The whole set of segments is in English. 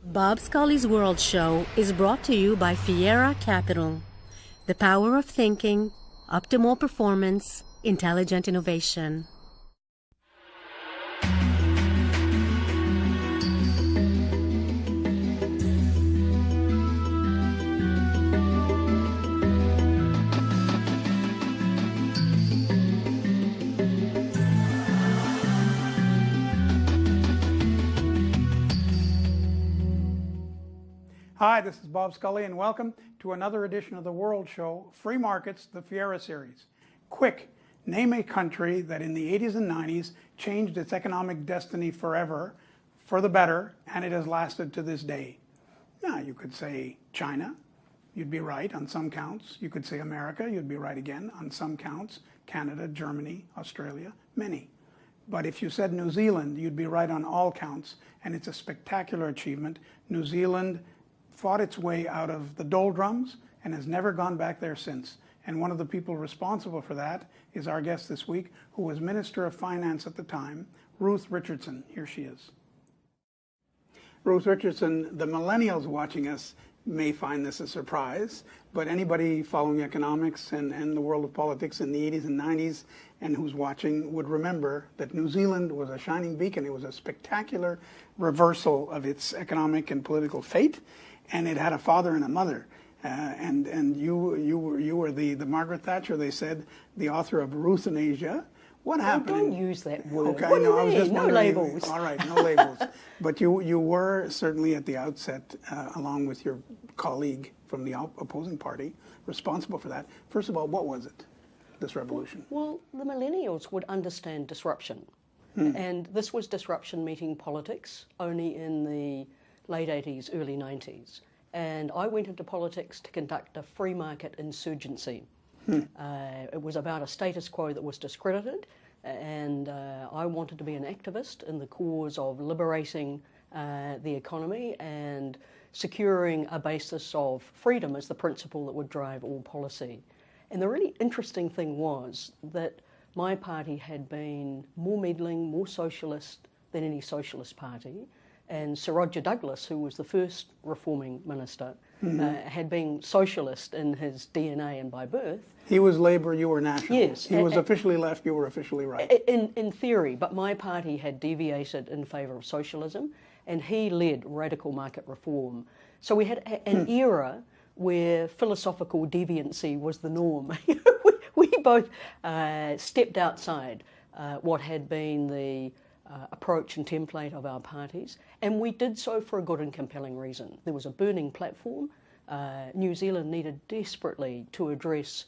Bob Scully's World Show is brought to you by Fiera Capital. The power of thinking, optimal performance, intelligent innovation. Hi, this is Bob Scully, and welcome to another edition of the World Show, Free Markets, the Fiera Series. Quick, name a country that in the 80s and 90s changed its economic destiny forever, for the better, and it has lasted to this day. Now, you could say China, you'd be right on some counts. You could say America, you'd be right again on some counts. Canada, Germany, Australia, many. But if you said New Zealand, you'd be right on all counts, and it's a spectacular achievement. New Zealand fought its way out of the doldrums and has never gone back there since. And one of the people responsible for that is our guest this week, who was Minister of Finance at the time, Ruth Richardson. Here she is. Ruth Richardson, the millennials watching us may find this a surprise, but anybody following economics and the world of politics in the 80s and 90s and who's watching would remember that New Zealand was a shining beacon. It was a spectacular reversal of its economic and political fate. And it had a father and a mother, and you were the Margaret Thatcher, they said, the author of Ruthanasia. What happened? Don't use that word. Okay, what no, I was just no wondering. labels. All right, no labels. But you were certainly at the outset, along with your colleague from the opposing party, responsible for that. First of all, what was it, this revolution? Well, the millennials would understand disruption, and this was disruption meeting politics only in the late 80s, early 90s. And I went into politics to conduct a free market insurgency. It was about a status quo that was discredited, and I wanted to be an activist in the cause of liberating the economy and securing a basis of freedom as the principle that would drive all policy. And the really interesting thing was that my party had been more meddling, more socialist than any socialist party. And Sir Roger Douglas, who was the first reforming minister, had been socialist in his DNA and by birth. He was Labour, you were National. Yes. He was officially left, you were officially right. In theory, but my party had deviated in favour of socialism, and he led radical market reform. So we had an era where philosophical deviancy was the norm. we both stepped outside what had been the approach and template of our parties, and we did so for a good and compelling reason. There was a burning platform. New Zealand needed desperately to address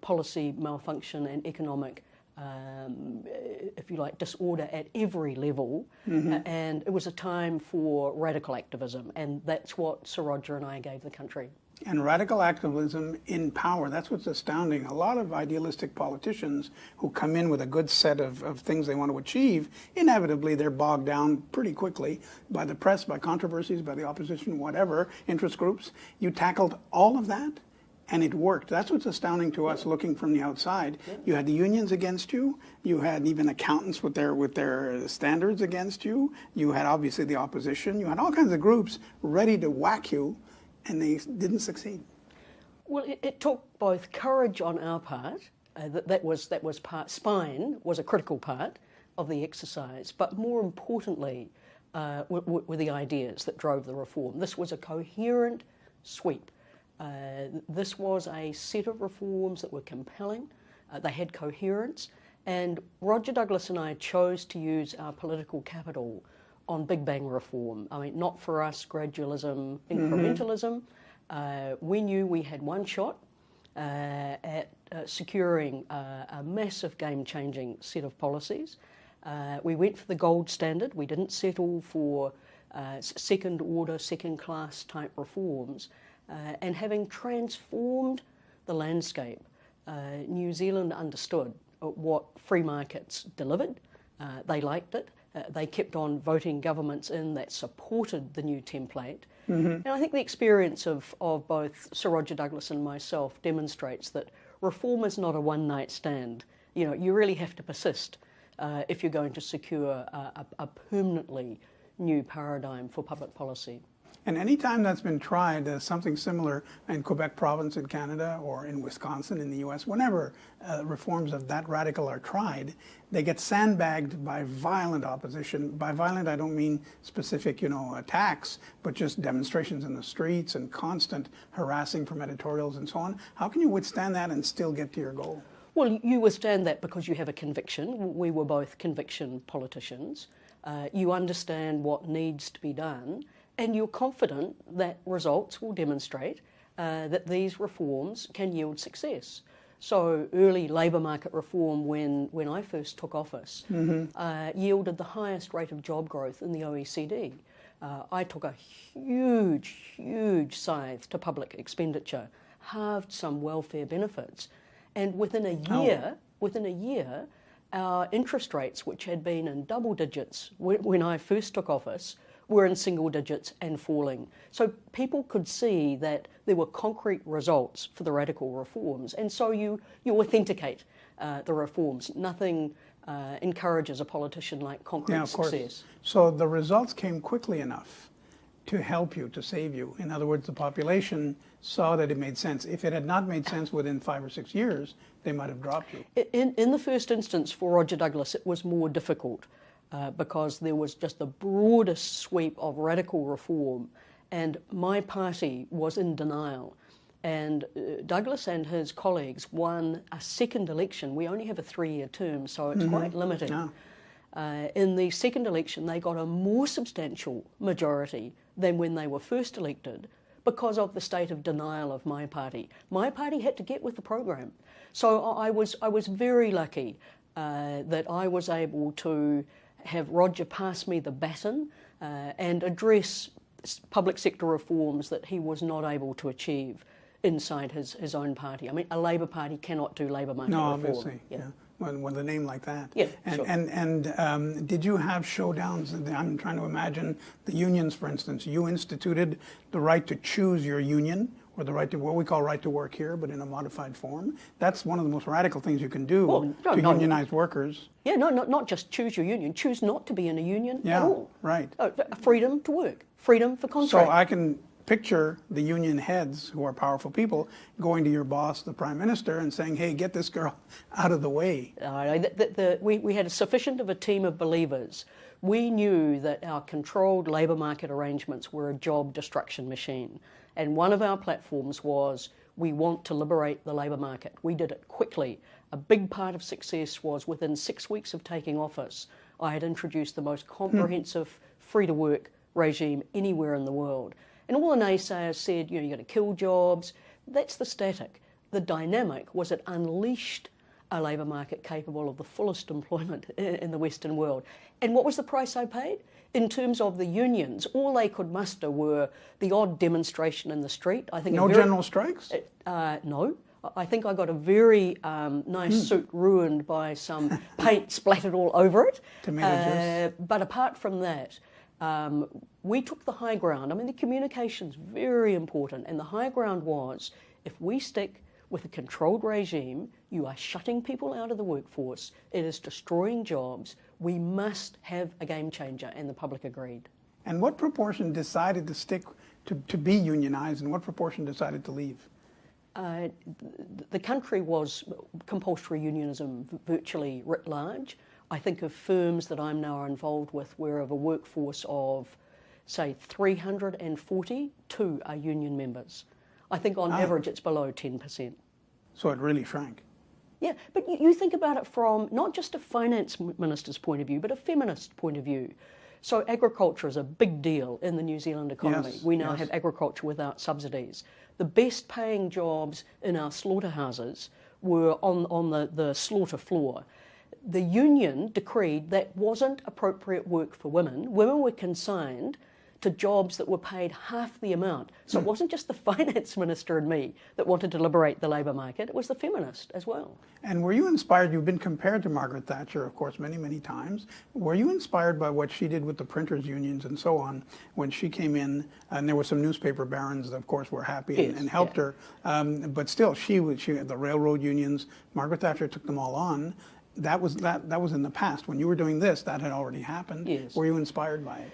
policy malfunction and economic, if you like, disorder at every level, and it was a time for radical activism, and that's what Sir Roger and I gave the country. And radical activism in power, that's what's astounding. A lot of idealistic politicians who come in with a good set of things they want to achieve, inevitably they're bogged down pretty quickly by the press, by controversies, by the opposition, whatever, interest groups. You tackled all of that, and it worked. That's what's astounding to us looking from the outside. You had the unions against you. You had even accountants with their standards against you. You had obviously the opposition. You had all kinds of groups ready to whack you, and they didn't succeed. Well, it took both courage on our part, that was part, spine was a critical part of the exercise, but more importantly were the ideas that drove the reform. This was a coherent sweep. This was a set of reforms that were compelling, they had coherence, and Roger Douglas and I chose to use our political capital on Big Bang reform. I mean, not for us gradualism, incrementalism. We knew we had one shot at securing a massive game-changing set of policies. We went for the gold standard. We didn't settle for second-order, second-class type reforms. And having transformed the landscape, New Zealand understood what free markets delivered. They liked it. They kept on voting governments in that supported the new template. And I think the experience of both Sir Roger Douglas and myself demonstrates that reform is not a one-night stand. You know, you really have to persist if you're going to secure a permanently new paradigm for public policy. And any time that's been tried, something similar in Quebec province in Canada or in Wisconsin in the U.S., whenever reforms of that radical are tried, they get sandbagged by violent opposition. By violent, I don't mean specific, attacks, but just demonstrations in the streets and constant harassing from editorials and so on. How can you withstand that and still get to your goal? Well, you withstand that because you have a conviction. We were both conviction politicians. You understand what needs to be done, and you're confident that results will demonstrate that these reforms can yield success. So early labour market reform when I first took office yielded the highest rate of job growth in the OECD. I took a huge scythe to public expenditure, halved some welfare benefits, and within a year, our interest rates, which had been in double digits when I first took office, were in single digits and falling. So people could see that there were concrete results for the radical reforms, and so you authenticate the reforms. Nothing encourages a politician like concrete success. So the results came quickly enough to help you, to save you. In other words, the population saw that it made sense. If it had not made sense within 5 or 6 years, they might have dropped you. In the first instance for Roger Douglas, it was more difficult because there was just the broadest sweep of radical reform, and my party was in denial. And Douglas and his colleagues won a second election. We only have a 3-year term, so it's quite limiting. No. In the second election, they got a more substantial majority than when they were first elected because of the state of denial of my party. My party had to get with the program. So I was very lucky that I was able to have Roger pass me the baton and address public sector reforms that he was not able to achieve inside his own party. I mean, a Labour Party cannot do labour market reform. No, obviously, yeah. With a name like that. Yeah, and did you have showdowns? I'm trying to imagine the unions, for instance. You instituted the right to choose your union, or the right to, what we call right to work here, but in a modified form. That's one of the most radical things you can do to unionize workers. Yeah, not just choose your union, choose not to be in a union at all. Right. Freedom to work, freedom for contract. So I can picture the union heads, who are powerful people, going to your boss, the Prime Minister, and saying, hey, get this girl out of the way. We had sufficient of a team of believers. We knew that our controlled labour market arrangements were a job destruction machine. And one of our platforms was, we want to liberate the labour market. We did it quickly. A big part of success was within 6 weeks of taking office, I had introduced the most comprehensive free-to-work regime anywhere in the world. And all the naysayers said, you're going to kill jobs. That's the static. The dynamic was it unleashed a labour market capable of the fullest employment in the Western world. And what was the price I paid? In terms of the unions, all they could muster were the odd demonstration in the street. I think no general strikes? No. I think I got a very nice suit ruined by some paint splattered all over it. But apart from that, we took the high ground. I mean, the communication's very important, and the high ground was, if we stick with a controlled regime, you are shutting people out of the workforce, it is destroying jobs, we must have a game changer, and the public agreed. And what proportion decided to stick to be unionized, and what proportion decided to leave? The country was compulsory unionism virtually writ large. I think of firms that I'm now involved with where of a workforce of, say, 340, 2 are union members. I think on average it's below 10%. So it really shrank. Yeah, but you think about it from not just a finance minister's point of view, but a feminist point of view. So agriculture is a big deal in the New Zealand economy. Yes, we now have agriculture without subsidies. The best paying jobs in our slaughterhouses were on the slaughter floor. The union decreed that wasn't appropriate work for women. Women were consigned to jobs that were paid half the amount. So it wasn't just the finance minister and me that wanted to liberate the labour market, it was the feminist as well. And were you inspired, you've been compared to Margaret Thatcher, of course, many, many times. Were you inspired by what she did with the printers' unions and so on when she came in? And there were some newspaper barons that, of course, were happy and helped her. But still, she the railroad unions, Margaret Thatcher took them all on. That was in the past. When you were doing this, that had already happened. Yes. Were you inspired by it?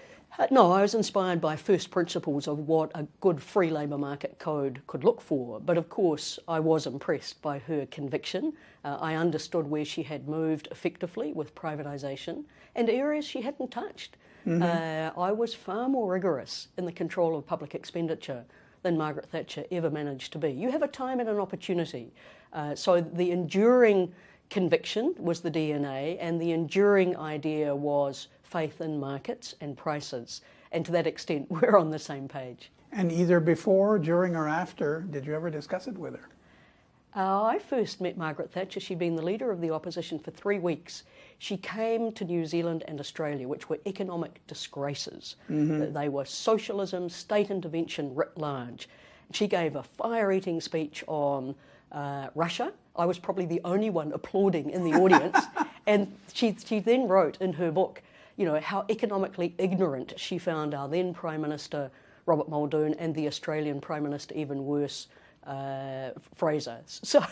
No, I was inspired by first principles of what a good free labour market code could look for. But of course, I was impressed by her conviction. I understood where she had moved effectively with privatisation and areas she hadn't touched. I was far more rigorous in the control of public expenditure than Margaret Thatcher ever managed to be. You have a time and an opportunity. So the enduring conviction was the DNA, and the enduring idea was faith in markets and prices. And to that extent, we're on the same page. And either before, during, or after, did you ever discuss it with her? I first met Margaret Thatcher. She'd been the leader of the opposition for 3 weeks. She came to New Zealand and Australia, which were economic disgraces. They were socialism, state intervention writ large. She gave a fire-eating speech on Russia. I was probably the only one applauding in the audience. And she then wrote in her book, you know, how economically ignorant she found our then Prime Minister, Robert Muldoon, and the Australian Prime Minister, even worse, Fraser. So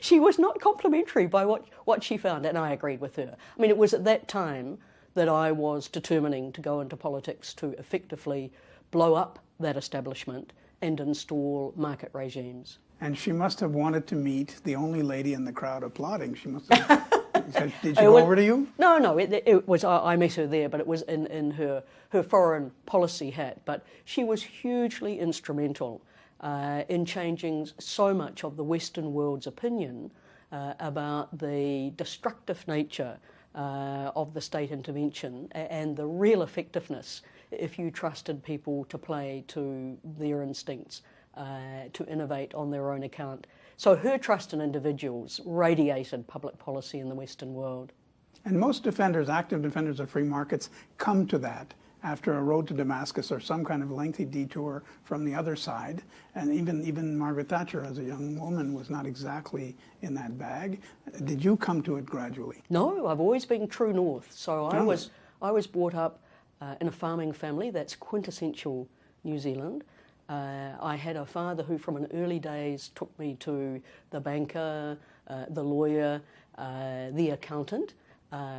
she was not complimentary by what she found, and I agreed with her. I mean, it was at that time that I was determining to go into politics to effectively blow up that establishment and install market regimes. And she must have wanted to meet the only lady in the crowd applauding. She must have... Did she go over to you? No, it was, I met her there, but it was in her foreign policy hat. But she was hugely instrumental in changing so much of the Western world's opinion about the destructive nature of the state intervention and the real effectiveness if you trusted people to play to their instincts, to innovate on their own account. So her trust in individuals radiated public policy in the Western world. And most defenders, active defenders of free markets, come to that after a road to Damascus or some kind of lengthy detour from the other side. And even Margaret Thatcher, as a young woman, was not exactly in that bag. Did you come to it gradually? No, I've always been true north. So I was brought up in a farming family. That's quintessential New Zealand. I had a father who from an early days took me to the banker, the lawyer, the accountant.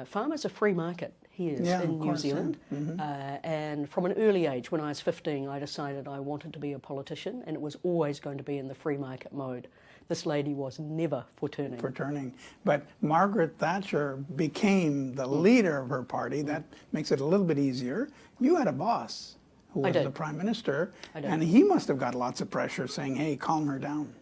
Farmers are free market here in New Zealand. And from an early age, when I was 15, I decided I wanted to be a politician, and it was always going to be in the free market mode. This lady was never for turning. For turning. But Margaret Thatcher became the leader of her party. That makes it a little bit easier. You had a boss who was the Prime Minister, and he must have got lots of pressure saying, hey, calm her down.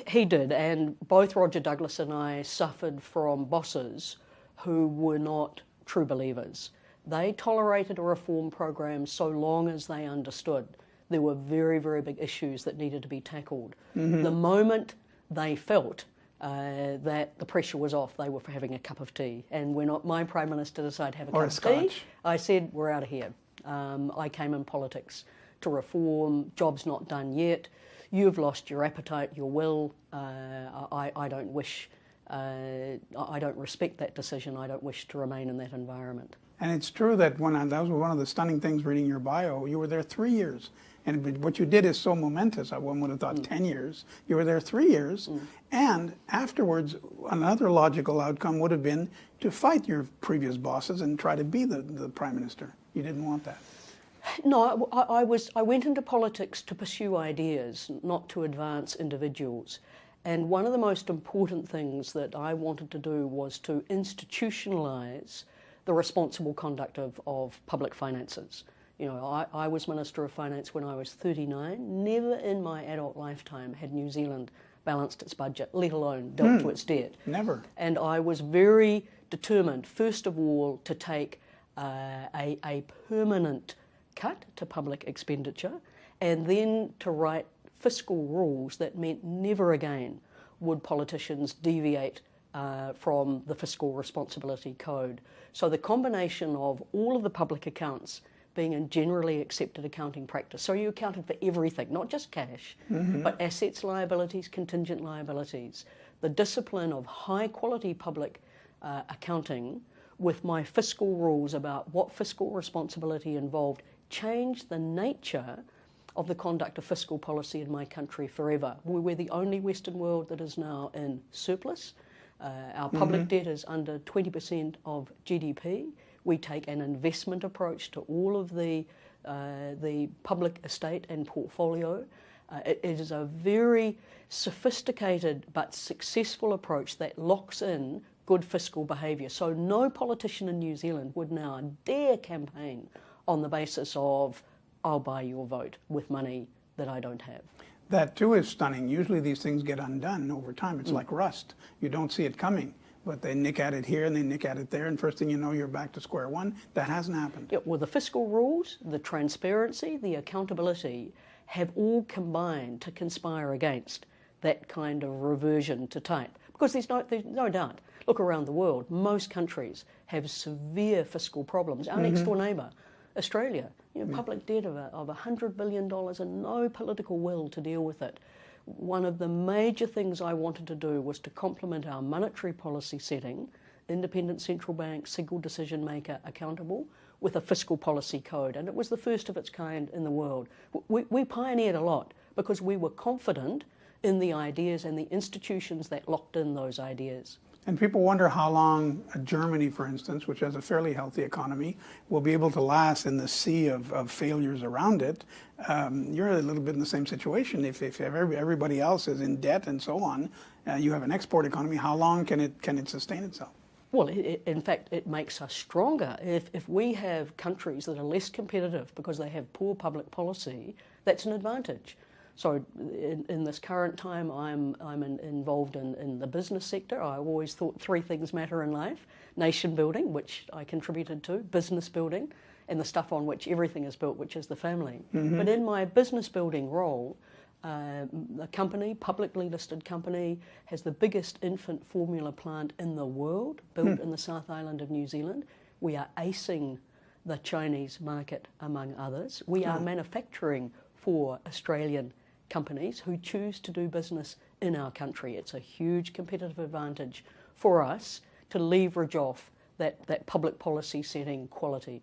He did, and both Roger Douglas and I suffered from bosses who were not true believers. They tolerated a reform program so long as they understood there were very, very big issues that needed to be tackled. The moment they felt that the pressure was off, they were for having a cup of tea. And when my Prime Minister decided to have a cup of tea, I said, we're out of here. I came in politics to reform, job's not done yet, you've lost your appetite, your will, I don't wish, I don't respect that decision, I don't wish to remain in that environment. And it's true that that was one of the stunning things reading your bio, you were there 3 years. And what you did is so momentous, one would have thought 10 years. You were there 3 years, and afterwards, another logical outcome would have been to fight your previous bosses and try to be the Prime Minister. You didn't want that. No, I went into politics to pursue ideas, not to advance individuals. And one of the most important things that I wanted to do was to institutionalise the responsible conduct of public finances. You know, I was Minister of Finance when I was 39. Never in my adult lifetime had New Zealand balanced its budget, let alone dealt to its debt. Never. And I was very determined, first of all, to take a permanent cut to public expenditure, and then to write fiscal rules that meant never again would politicians deviate from the Fiscal Responsibility Code. So the combination of all of the public accounts being a generally accepted accounting practice. So you accounted for everything, not just cash, but assets, liabilities, contingent liabilities. The discipline of high quality public accounting with my fiscal rules about what fiscal responsibility involved changed the nature of the conduct of fiscal policy in my country forever. We're the only Western world that is now in surplus. Our public debt is under 20% of GDP. We take an investment approach to all of the public estate and portfolio. It is a very sophisticated but successful approach that locks in good fiscal behaviour. So no politician in New Zealand would now dare campaign on the basis of, I'll buy your vote with money that I don't have. That too is stunning. Usually these things get undone over time. It's like rust. You don't see it coming, but they nick at it here and they nick at it there, and first thing you know, you're back to square one. That hasn't happened. Yeah, well, the fiscal rules, the transparency, the accountability have all combined to conspire against that kind of reversion to type. Because there's no doubt. Look around the world. Most countries have severe fiscal problems. Our next door neighbour, Australia, public debt of $100 billion and no political will to deal with it. One of the major things I wanted to do was to complement our monetary policy setting, independent central bank, single decision maker accountable, with a fiscal policy code. And it was the first of its kind in the world. We pioneered a lot because we were confident in the ideas and the institutions that locked in those ideas. And people wonder how long Germany, for instance, which has a fairly healthy economy, will be able to last in the sea of failures around it. You're a little bit in the same situation. If everybody else is in debt and so on, you have an export economy, how long can it sustain itself? Well, in fact, it makes us stronger. If we have countries that are less competitive because they have poor public policy, that's an advantage. So in this current time, I'm involved in the business sector. I always thought three things matter in life: nation building, which I contributed to, business building, and the stuff on which everything is built, which is the family. But in my business building role, the company, publicly listed company, has the biggest infant formula plant in the world, built in the South Island of New Zealand. We are acing the Chinese market, among others. We are manufacturing for Australian companies who choose to do business in our country. It's a huge competitive advantage for us to leverage off that public policy setting quality.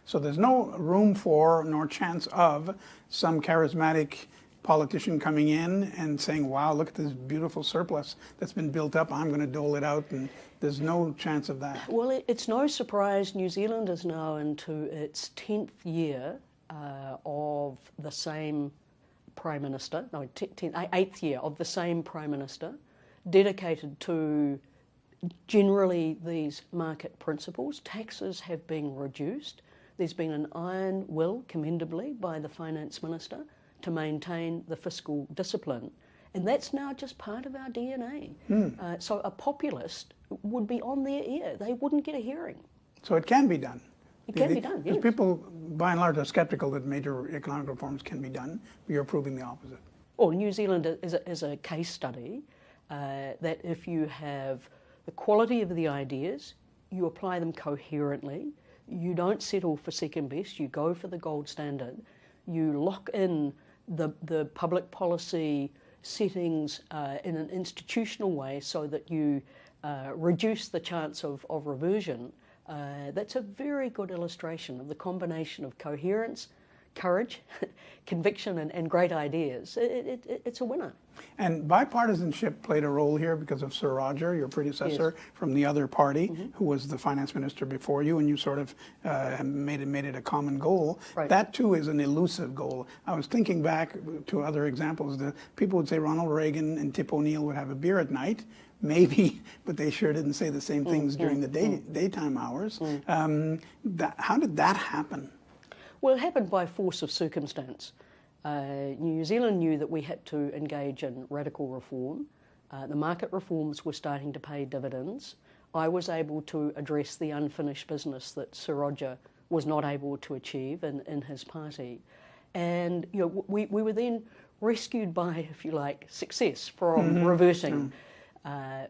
So there's no room for nor chance of some charismatic politician coming in and saying, wow, look at this beautiful surplus that's been built up, I'm going to dole it out, and there's no chance of that. Well, it's no surprise New Zealand is now into its 10th year of the same Prime Minister, no, 8th year of the same Prime Minister, dedicated to generally these market principles. Taxes have been reduced. There's been an iron will, commendably, by the Finance Minister to maintain the fiscal discipline. And that's now just part of our DNA. So a populist would be on their ear. They wouldn't get a hearing. So it can be done. It can be done, yes. Because people, by and large, are skeptical that major economic reforms can be done, but you're proving the opposite. Well, New Zealand is a case study that if you have the quality of the ideas, you apply them coherently, you don't settle for second best, you go for the gold standard, you lock in the public policy settings in an institutional way so that you reduce the chance of reversion. That's a very good illustration of the combination of coherence, courage, conviction, and great ideas. It's a winner. And bipartisanship played a role here because of Sir Roger, your predecessor, from the other party, who was the finance minister before you, and you sort of made it a common goal. Right. That too is an elusive goal. I was thinking back to other examples. The people would say Ronald Reagan and Tip O'Neill would have a beer at night. Maybe, but they sure didn't say the same things during the daytime hours. How did that happen? Well, it happened by force of circumstance. New Zealand knew that we had to engage in radical reform. The market reforms were starting to pay dividends. I was able to address the unfinished business that Sir Roger was not able to achieve in his party. And we were then rescued by, if you like, success from reversing.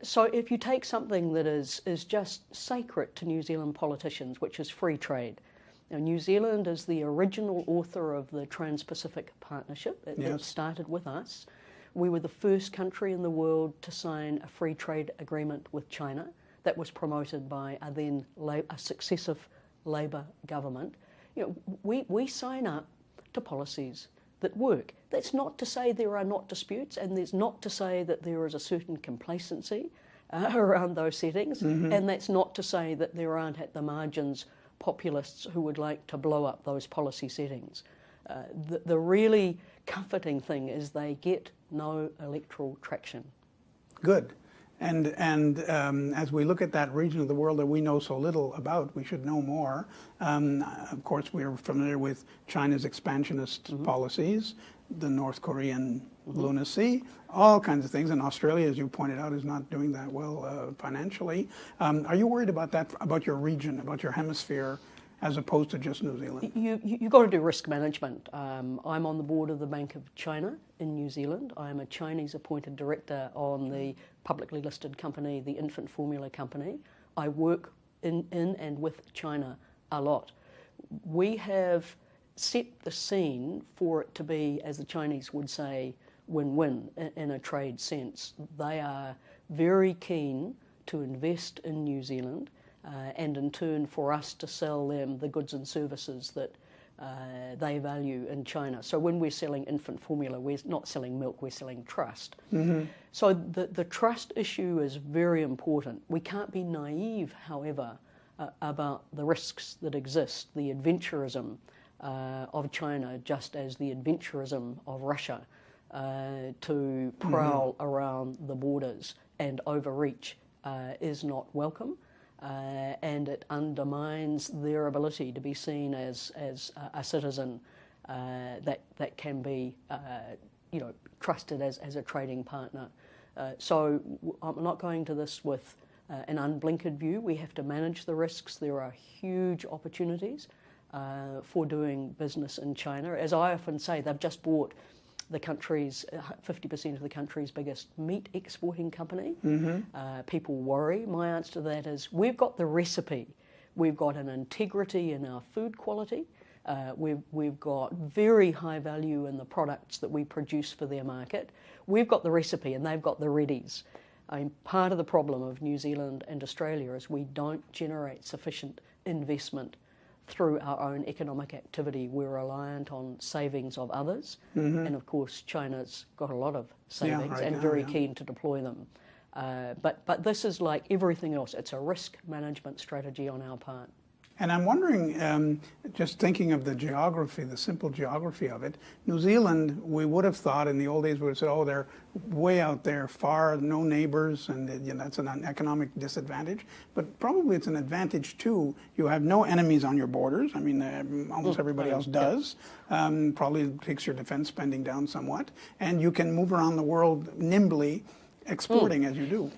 So if you take something that is just sacred to New Zealand politicians, which is free trade. Now, New Zealand is the original author of the Trans-Pacific Partnership. It started with us. We were the first country in the world to sign a free trade agreement with China that was promoted by a successive Labour government. We sign up to policies that work. That's not to say there are not disputes, and there's not to say that there is a certain complacency around those settings, and that's not to say that there aren't at the margins populists who would like to blow up those policy settings. The really comforting thing is they get no electoral traction. Good. And as we look at that region of the world that we know so little about, we should know more. Of course, we're familiar with China's expansionist policies, the North Korean lunacy, all kinds of things. And Australia, as you pointed out, is not doing that well financially. Are you worried about that, about your region, about your hemisphere, as opposed to just New Zealand? You've got to do risk management. I'm on the board of the Bank of China in New Zealand. I'm a Chinese appointed director on the publicly listed company, the infant formula company. I work in and with China a lot. We have set the scene for it to be, as the Chinese would say, win-win in a trade sense. They are very keen to invest in New Zealand, and in turn for us to sell them the goods and services that they value in China. So when we're selling infant formula, we're not selling milk, we're selling trust. So the trust issue is very important. We can't be naive, however, about the risks that exist, the adventurism of China, just as the adventurism of Russia to prowl around the borders and overreach is not welcome. And it undermines their ability to be seen as a citizen that can be, trusted as a trading partner. So I'm not going to this with an unblinkered view. We have to manage the risks. There are huge opportunities for doing business in China. As I often say, they've just bought the country's 50% of the country's biggest meat exporting company. People worry. My answer to that is we've got the recipe. We've got an integrity in our food quality. We've got very high value in the products that we produce for their market. We've got the recipe and they've got the readies. I mean, part of the problem of New Zealand and Australia is we don't generate sufficient investment through our own economic activity. We're reliant on savings of others, and of course China's got a lot of savings and very keen to deploy them. But this is like everything else. It's a risk management strategy on our part. And I'm wondering, just thinking of the geography, the simple geography of it, New Zealand, we would have thought in the old days, we would have said, oh, they're way out there, far, no neighbors, and that's an economic disadvantage. But probably it's an advantage too. You have no enemies on your borders. I mean, almost everybody else does. Probably takes your defense spending down somewhat. And you can move around the world nimbly, exporting as you do.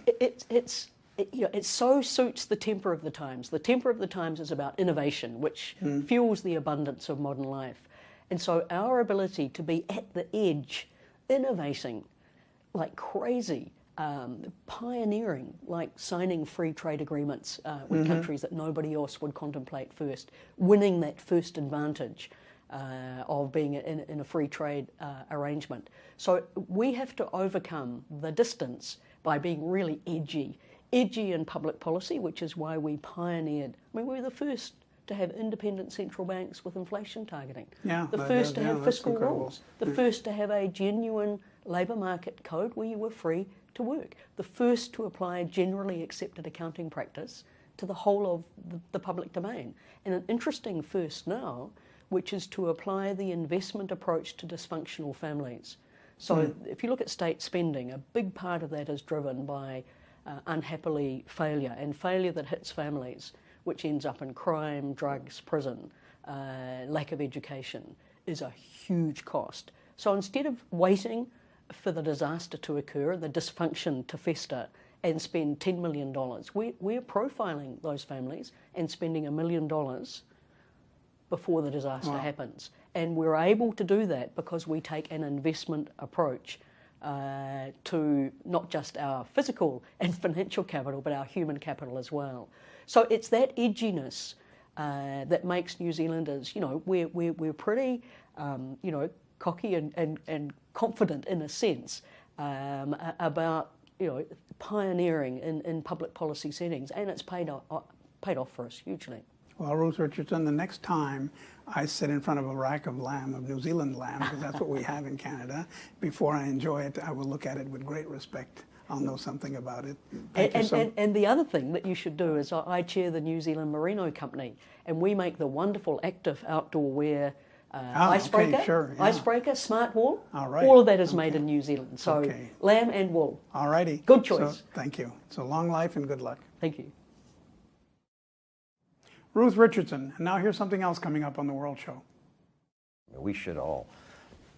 It so suits the temper of the times. The temper of the times is about innovation, which fuels the abundance of modern life. And so our ability to be at the edge, innovating like crazy, pioneering, like signing free trade agreements with countries that nobody else would contemplate first, winning that first advantage of being in a free trade arrangement. So we have to overcome the distance by being really edgy in public policy, which is why we pioneered. I mean, we were the first to have independent central banks with inflation targeting. The first to have fiscal rules. The first to have a genuine labour market code where you were free to work. The first to apply generally accepted accounting practice to the whole of the public domain. And an interesting first now, which is to apply the investment approach to dysfunctional families. So if you look at state spending, a big part of that is driven by unhappily failure, and failure that hits families, which ends up in crime, drugs, prison, lack of education, is a huge cost. So instead of waiting for the disaster to occur, the dysfunction to fester, and spend $10 million, we're profiling those families and spending $1 million before the disaster happens. And we're able to do that because we take an investment approach to not just our physical and financial capital, but our human capital as well. So it's that edginess that makes New Zealanders, we're pretty, cocky and confident in a sense about, pioneering in public policy settings, and it's paid off for us hugely. Well, Ruth Richardson, the next time I sit in front of a rack of lamb, of New Zealand lamb, because that's what we have in Canada, before I enjoy it, I will look at it with great respect I'll know something about it. Thank you so And the other thing that you should do is I chair the New Zealand Merino Company, and we make the wonderful active outdoor wear icebreaker, okay, sure, yeah. icebreaker, smart wool. All right. All of that is made in New Zealand. So lamb and wool. All righty. Good choice. So, thank you. So long life and good luck. Thank you. Ruth Richardson. And now here's something else coming up on the World Show. We should all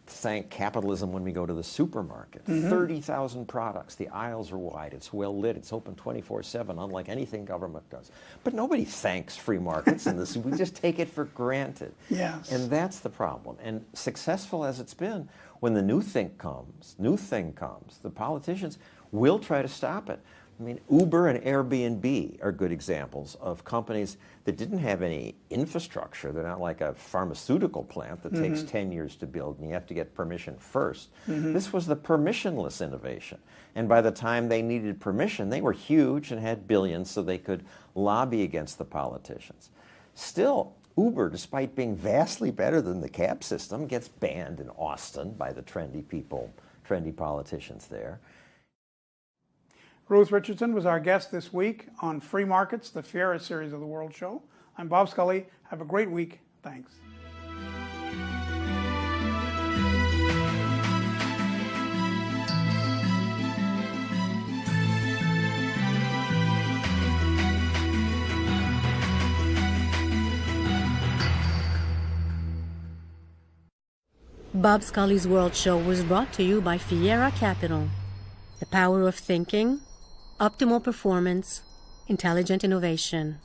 thank capitalism when we go to the supermarket. 30,000 products. The aisles are wide. It's well lit. It's open 24/7, unlike anything government does. But nobody thanks free markets in this. We just take it for granted. Yes. And that's the problem. And successful as it's been, when the new thing comes, the politicians will try to stop it. I mean, Uber and Airbnb are good examples of companies that didn't have any infrastructure. They're not like a pharmaceutical plant that takes 10 years to build and you have to get permission first. This was the permissionless innovation. And by the time they needed permission, they were huge and had billions so they could lobby against the politicians. Still, Uber, despite being vastly better than the cab system, gets banned in Austin by the trendy politicians there. Ruth Richardson was our guest this week on Free Markets, the Fiera series of the World Show. I'm Bob Scully. Have a great week. Thanks. Bob Scully's World Show was brought to you by Fiera Capital. The power of thinking, optimal performance, intelligent innovation.